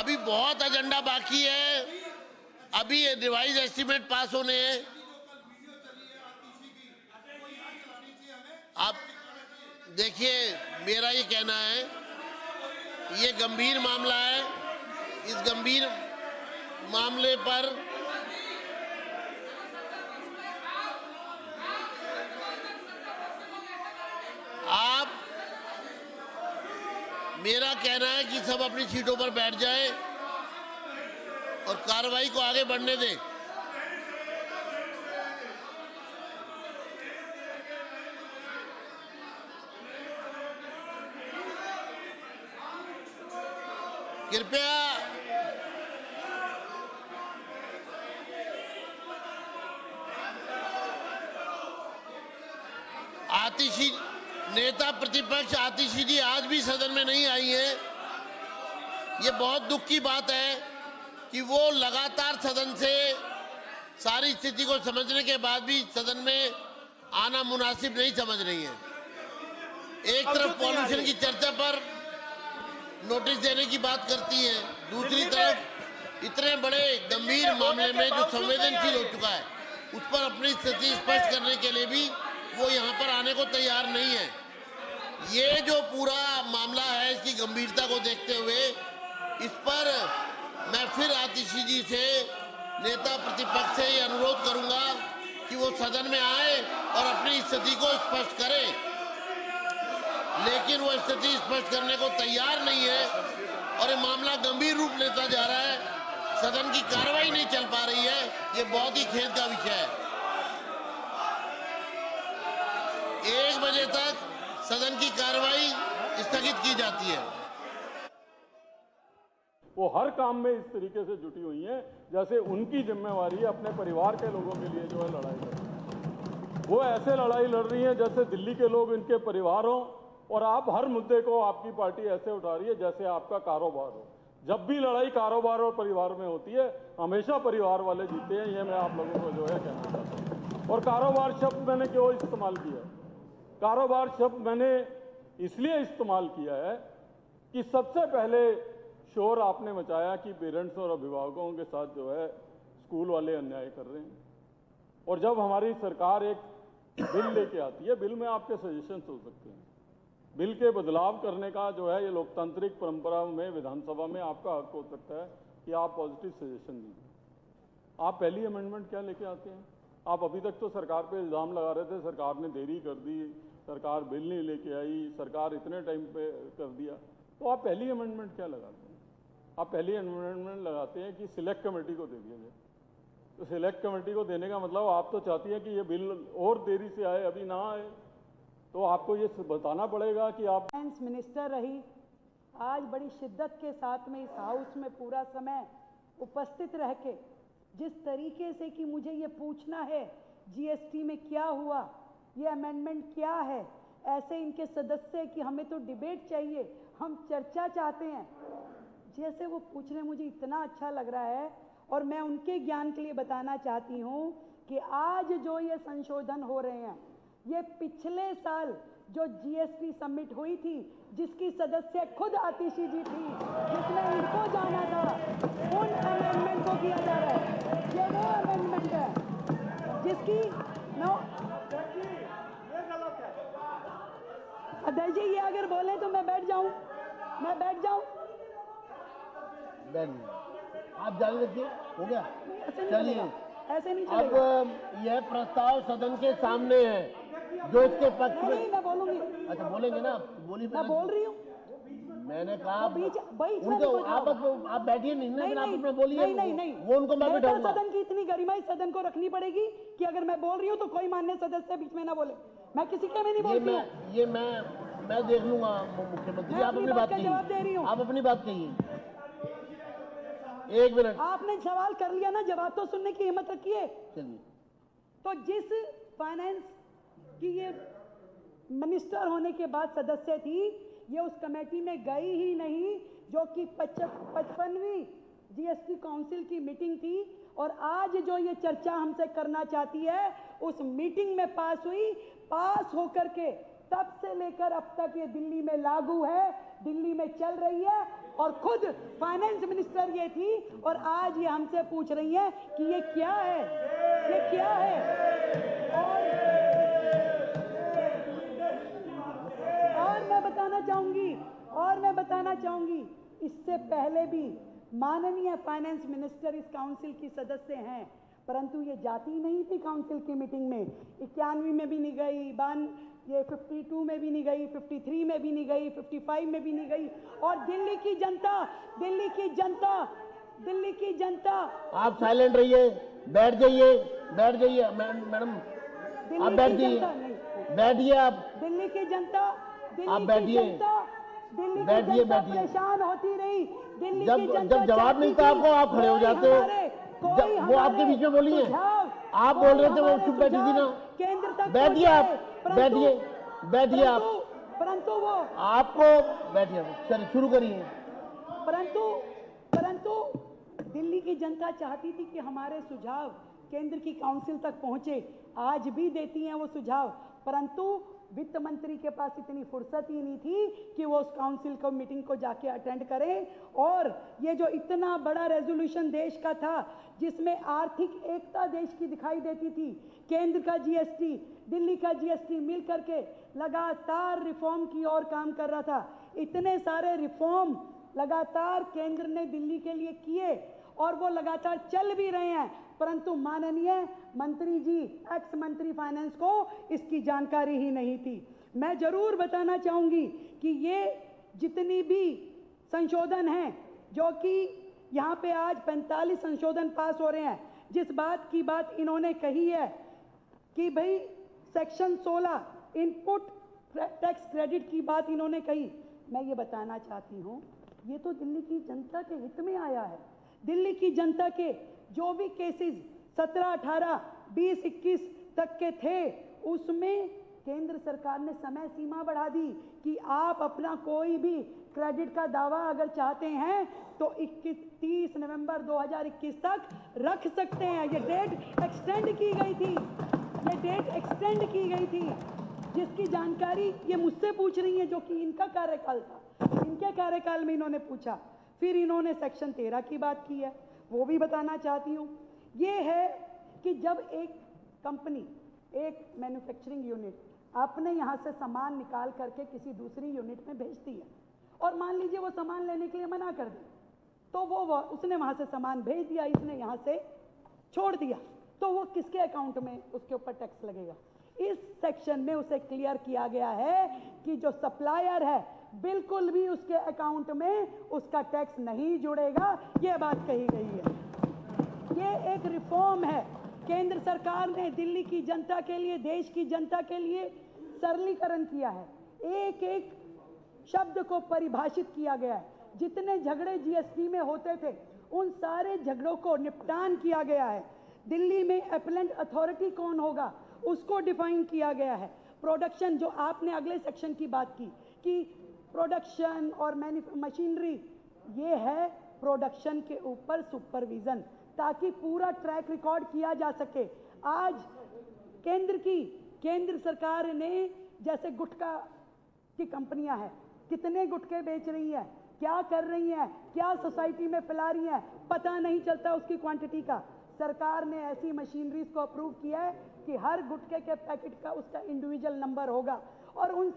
अभी बहुत एजेंडा बाकी है, अभी ये रिवाइज एस्टीमेट पास होने हैं। आप देखिए, मेरा ये कहना है, ये गंभीर मामला है। इस गंभीर मामले पर आप, मेरा कहना है कि सब अपनी सीटों पर बैठ जाएं और कार्रवाई को आगे बढ़ने दें। कृपया आतिशी नेता प्रतिपक्ष आतिशी जी आज भी सदन में नहीं आई हैं। ये बहुत दुख की बात है कि वो लगातार सदन से सारी स्थिति को समझने के बाद भी सदन में आना मुनासिब नहीं समझ रही है। एक तरफ पॉल्यूशन की चर्चा पर नोटिस देने की बात करती है, दूसरी तरफ इतने बड़े गंभीर मामले में जो संवेदनशील हो चुका है उस पर अपनी स्थिति स्पष्ट करने के लिए भी वो यहाँ पर आने को तैयार नहीं है। ये जो पूरा मामला है, इसकी गंभीरता को देखते हुए इस पर मैं फिर आतिशी जी से, नेता प्रतिपक्ष से ये अनुरोध करूंगा कि वो सदन में आए और अपनी स्थिति को स्पष्ट करें, लेकिन वो स्थिति स्पष्ट करने को तैयार नहीं है और ये मामला गंभीर रूप लेता जा रहा है। सदन की कार्रवाई नहीं चल पा रही है, ये बहुत ही खेद का विषय है। 1 बजे तक सदन की कार्रवाई स्थगित की जाती है। वो हर काम में इस तरीके से जुटी हुई हैं जैसे उनकी जिम्मेवारी है अपने परिवार के लोगों के लिए जो है लड़ाई लड़ रही है। वो ऐसे लड़ाई लड़ रही हैं जैसे दिल्ली के लोग इनके परिवार हों, और आप हर मुद्दे को आपकी पार्टी ऐसे उठा रही है जैसे आपका कारोबार हो। जब भी लड़ाई कारोबार और परिवार में होती है हमेशा परिवार वाले जीते हैं, ये मैं आप लोगों को जो है कहना चाहता हूँ। और कारोबार शब्द मैंने क्यों इस्तेमाल किया है? कारोबार शब्द मैंने इसलिए इस्तेमाल किया है कि सबसे पहले शोर आपने मचाया कि पेरेंट्स और अभिभावकों के साथ जो है स्कूल वाले अन्याय कर रहे हैं। और जब हमारी सरकार एक बिल लेके आती है, बिल में आपके सजेशंस हो सकते हैं, बिल के बदलाव करने का जो है ये लोकतांत्रिक परंपरा में विधानसभा में आपका हक हो सकता है कि आप पॉजिटिव सजेशन दीजिए। आप पहली अमेंडमेंट क्या लेके आते हैं? आप अभी तक तो सरकार पे इल्ज़ाम लगा रहे थे सरकार ने देरी कर दी, सरकार बिल नहीं लेके आई, सरकार इतने टाइम पे कर दिया। तो आप पहली अमेंडमेंट क्या लगाते हैं? आप पहली अमेंडमेंट लगाते हैं कि सिलेक्ट कमेटी को दे दिया जाए। तो सिलेक्ट कमेटी को देने का मतलब आप तो चाहती हैं कि ये बिल और देरी से आए, अभी ना आए। तो आपको ये बताना पड़ेगा कि आप फाइनेंस मिनिस्टर रही, आज बड़ी शिद्दत के साथ में इस हाउस में पूरा समय उपस्थित रह के जिस तरीके से कि मुझे ये पूछना है जीएसटी में क्या हुआ, ये अमेंडमेंट क्या है, ऐसे इनके सदस्य कि हमें तो डिबेट चाहिए, हम चर्चा चाहते हैं, जैसे वो पूछ रहे हैं, मुझे इतना अच्छा लग रहा है। और मैं उनके ज्ञान के लिए बताना चाहती हूँ कि आज जो ये संशोधन हो रहे हैं, ये पिछले साल जो जीएसटी समिट हुई थी जिसकी सदस्य खुद आतिशी जी थी, जिसमें इनको जाना था, उन अमेंडमेंट को किया जा रहा है। ये वो अमेंडमेंट है जिसकी अध्यक्ष जी ये अगर बोले तो मैं बैठ जाऊं, आप जाने रखिए, हो गया। चलिए, ऐसे नहीं अब यह प्रस्ताव सदन के सामने है जो इसके पक्ष में। नहीं, मैं बोलूंगी। अच्छा बोलेंगे ना, बोलिए। मैं बोल रही हूँ। मैंने कहा उनको आप बैठिए नहीं, लेकिन आप अपने बोलिए। नहीं, वो उनको मैं बिठाऊंगा। सदन की इतनी गरिमा इस सदन को रखनी पड़ेगी कि अगर मैं बोल रही हूँ तो कोई माननीय सदस्य बीच में ना बोले। मैं किसी के में नहीं बोलती हूँ। ये मैं देख लूंगा मुख्यमंत्री। आप अपनी बात जवाब दे रही हूँ। आप अपनी बात कहिए। 1 मिनट। आपने सवाल कर लिया ना, जवाब तो सुनने की हिम्मत रखिए। चलिए, तो जिस फाइनेंस की ये मिनिस्टर होने के बाद सदस्य थी, ये उस कमेटी में गई ही नहीं जो कि 55वीं जीएसटी काउंसिल की मीटिंग थी। और आज जो ये चर्चा हमसे करना चाहती है उस मीटिंग में पास हुई, पास होकर के तब से लेकर अब तक ये दिल्ली में लागू है, दिल्ली में चल रही है, और खुद फाइनेंस मिनिस्टर ये थी और आज ये हमसे पूछ रही है कि ये क्या है, ये क्या है। और मैं बताना चाहूंगी इससे पहले भी माननीय फाइनेंस मिनिस्टर इस काउंसिल की सदस्य हैं, परंतु ये जाती नहीं थी काउंसिल की मीटिंग में। 91 में भी नहीं गई, 52 में भी नहीं गई, 53 में भी नहीं गई, 55 में भी नहीं गई। और दिल्ली की जनता आप साइलेंट रहिए, बैठ जाइए मैडम, आप बैठिए आप। दिल्ली की जनता परेशान होती रही। दिल्ली की जनता जब जवाब नहीं था आपको, आप खड़े हो जाते हो। वो आपके बीच में बोली है, आप बोल रहे थे, वो चुप बैठी थी ना। केंद्र तक बैठिए आप, बैठिए आप, परंतु वो आपको बैठिए, चलिए शुरू करिए। परंतु दिल्ली की जनता चाहती थी कि हमारे सुझाव केंद्र की काउंसिल तक पहुंचे। आज भी देती हैं वो सुझाव, परंतु वित्त मंत्री के पास इतनी फुर्सत ही नहीं थी कि वो उस काउंसिल को मीटिंग को जाके अटेंड करें। और ये जो इतना बड़ा रेजोल्यूशन देश का था, जिसमें आर्थिक एकता देश की दिखाई देती थी, केंद्र का जीएसटी, दिल्ली का जीएसटी मिल करके लगातार रिफॉर्म की ओर काम कर रहा था। इतने सारे रिफॉर्म लगातार केंद्र ने दिल्ली के लिए किए और वो लगातार चल भी रहे हैं, परंतु माननीय मंत्री जी, एक्स मंत्री फाइनेंस को इसकी जानकारी ही नहीं थी। मैं जरूर बताना चाहूंगी कि ये जितनी भी संशोधन हैं, जो कि यहाँ पे आज 45 संशोधन पास हो रहे हैं, जिस बात की बात इन्होंने कही है कि भाई सेक्शन 16 इनपुट टैक्स क्रेडिट की बात इन्होंने कही, मैं ये बताना चाहती हूँ, ये तो दिल्ली की जनता के हित में आया है। दिल्ली की जनता के जो भी केसेस 17, 18, 20, 21 तक के थे, उसमें केंद्र सरकार ने समय सीमा बढ़ा दी कि आप अपना कोई भी क्रेडिट का दावा अगर चाहते हैं तो 30 नवंबर 2021 तक रख सकते हैं। ये डेट एक्सटेंड की गई थी, जिसकी जानकारी ये मुझसे पूछ रही है, जो कि इनका कार्यकाल था। इनके कार्यकाल में इन्होंने पूछा। फिर इन्होंने सेक्शन 13 की बात की है, वो भी बताना चाहती हूँ। ये है कि जब एक कंपनी, एक मैन्युफैक्चरिंग यूनिट आपने यहाँ से सामान निकाल करके किसी दूसरी यूनिट में भेजती है, और मान लीजिए वो सामान लेने के लिए मना कर दे, तो उसने वहाँ से सामान भेज दिया, इसने यहाँ से छोड़ दिया, तो वो किसके अकाउंट में उसके ऊपर टैक्स लगेगा? इस सेक्शन में उसे क्लियर किया गया है कि जो सप्लायर है बिल्कुल भी उसके अकाउंट में उसका टैक्स नहीं जुड़ेगा। ये बात कही गई है। ये एक रिफॉर्म है। केंद्र सरकार ने दिल्ली की जनता के लिए, देश की जनता के लिए सरलीकरण किया है। एक एक शब्द को परिभाषित किया गया है। जितने झगड़े जीएसटी में होते थे, उन सारे झगड़ों को निपटान किया गया है। दिल्ली में एपेलेंट अथॉरिटी कौन होगा, उसको डिफाइन किया गया है। प्रोडक्शन, जो आपने अगले सेक्शन की बात की कि प्रोडक्शन और मशीनरी, ये है प्रोडक्शन के ऊपर सुपरविजन, ताकि पूरा ट्रैक रिकॉर्ड किया जा सके। आज केंद्र सरकार ने, जैसे गुटखा की कंपनियां हैं, कितने गुटखे बेच रही हैं, क्या कर रही हैं, क्या सोसाइटी में फैला रही हैं, पता नहीं चलता उसकी क्वांटिटी का। सरकार ने ऐसी मशीनरीज को अप्रूव किया है कि हर गुटखे के पैकेट का उसका इंडिविजुअल नंबर होगा, और उन